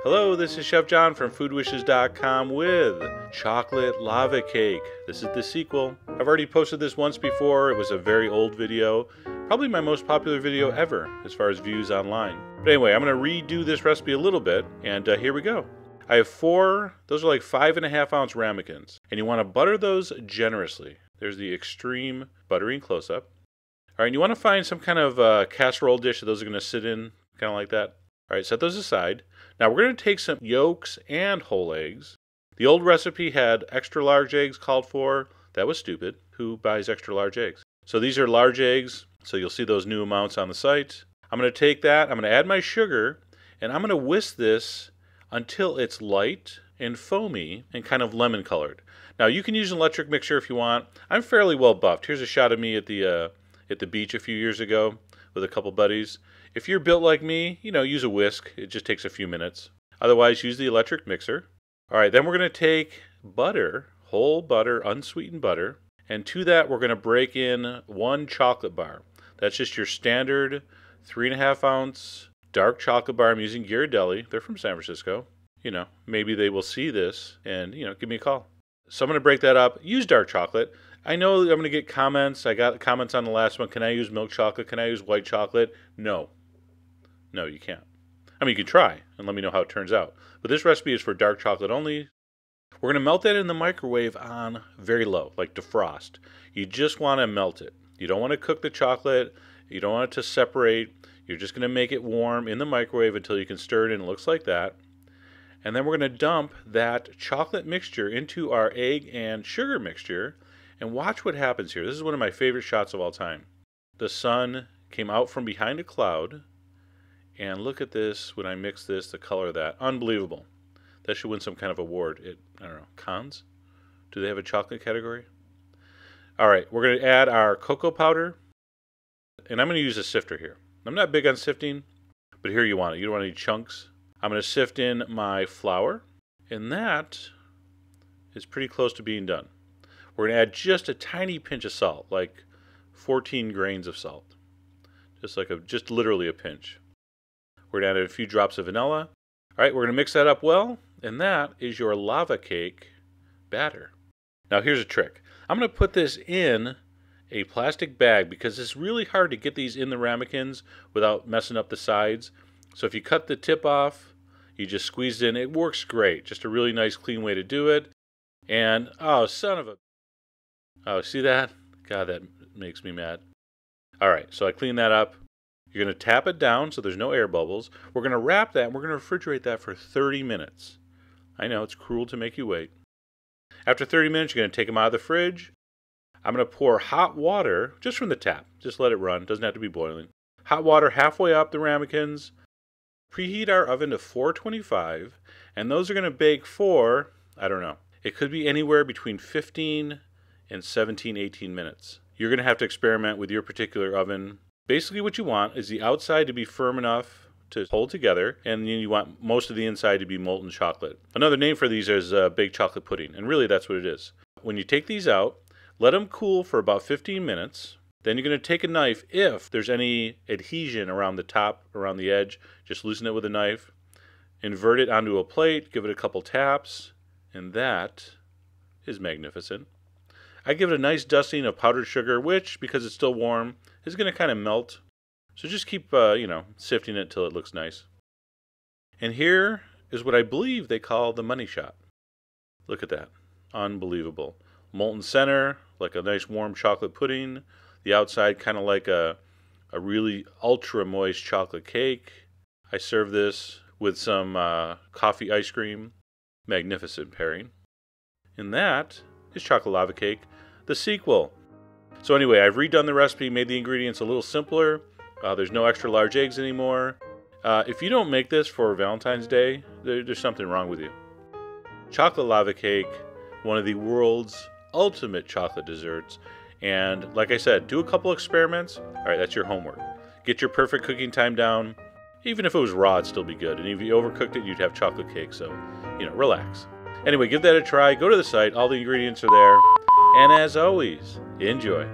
Hello, this is Chef John from foodwishes.com with chocolate lava cake. This is the sequel. I've already posted this once before. It was a very old video, probably my most popular video ever as far as views online. But anyway, I'm going to redo this recipe a little bit, and here we go. I have four, those are like 5.5 ounce ramekins, and you want to butter those generously. There's the extreme buttering close-up. All right, and you want to find some kind of casserole dish that those are going to sit in, kind of like that. All right, set those aside. Now we're going to take some yolks and whole eggs. The old recipe had extra large eggs called for. That was stupid. Who buys extra large eggs? So these are large eggs, so you'll see those new amounts on the site. I'm going to take that, I'm going to add my sugar, and I'm going to whisk this until it's light and foamy and kind of lemon colored. Now you can use an electric mixer if you want. I'm fairly well buffed. Here's a shot of me at the beach a few years ago with a couple buddies. If you're built like me, use a whisk. It just takes a few minutes. Otherwise, use the electric mixer. All right, then we're going to take butter, whole butter, unsweetened butter, and to that we're going to break in 1 chocolate bar. That's just your standard 3.5 ounce dark chocolate bar. I'm using Ghirardelli. They're from San Francisco. Maybe they will see this and, give me a call. So I'm going to break that up. Use dark chocolate. I know I'm going to get comments. I got comments on the last one. Can I use milk chocolate? Can I use white chocolate? No. No, you can't. I mean, you can try and let me know how it turns out. But this recipe is for dark chocolate only. We're going to melt that in the microwave on very low, like defrost. You just want to melt it. You don't want to cook the chocolate. You don't want it to separate. You're just going to make it warm in the microwave until you can stir it and it looks like that. And then we're going to dump that chocolate mixture into our egg and sugar mixture and watch what happens here. This is one of my favorite shots of all time. The sun came out from behind a cloud. And look at this, when I mix this, the color of that. Unbelievable. That should win some kind of award at, I don't know, Cannes? Do they have a chocolate category? All right, we're going to add our cocoa powder. And I'm going to use a sifter here. I'm not big on sifting, but here you want it. You don't want any chunks. I'm going to sift in my flour. And that is pretty close to being done. We're going to add just a tiny pinch of salt, like 14 grains of salt. Just literally a pinch. We're going to add a few drops of vanilla. All right, we're going to mix that up well, and that is your lava cake batter. Now here's a trick. I'm going to put this in a plastic bag because it's really hard to get these in the ramekins without messing up the sides. So if you cut the tip off, you just squeeze it in. It works great. Just a really nice, clean way to do it. And, oh, son of a... Oh, see that? God, that makes me mad. All right, so I clean that up. You're going to tap it down so there's no air bubbles. We're going to wrap that and we're going to refrigerate that for 30 minutes. I know, it's cruel to make you wait. After 30 minutes, you're going to take them out of the fridge. I'm going to pour hot water just from the tap. Just let it run. Doesn't have to be boiling. Hot water halfway up the ramekins. Preheat our oven to 425. And those are going to bake for, I don't know, it could be anywhere between 15 and 17, 18 minutes. You're going to have to experiment with your particular oven. Basically what you want is the outside to be firm enough to hold together, and then you want most of the inside to be molten chocolate. Another name for these is baked chocolate pudding, and really that's what it is. When you take these out, let them cool for about 15 minutes. Then you're going to take a knife. If there's any adhesion around the top, around the edge, just loosen it with a knife. Invert it onto a plate, give it a couple taps, and that is magnificent. I give it a nice dusting of powdered sugar, which, because it's still warm, is going to kind of melt. So just keep, sifting it till it looks nice. And here is what I believe they call the money shot. Look at that. Unbelievable. Molten center, like a nice warm chocolate pudding. The outside kind of like a really ultra moist chocolate cake. I serve this with some coffee ice cream. Magnificent pairing. And that is chocolate lava cake, the sequel. So anyway, I've redone the recipe, made the ingredients a little simpler. There's no extra large eggs anymore. If you don't make this for Valentine's Day, there's something wrong with you. Chocolate lava cake, one of the world's ultimate chocolate desserts. And like I said, do a couple experiments. All right, that's your homework. Get your perfect cooking time down. Even if it was raw, it'd still be good. And if you overcooked it, you'd have chocolate cake. So, relax. Anyway, give that a try. Go to the site. All the ingredients are there. And as always, enjoy.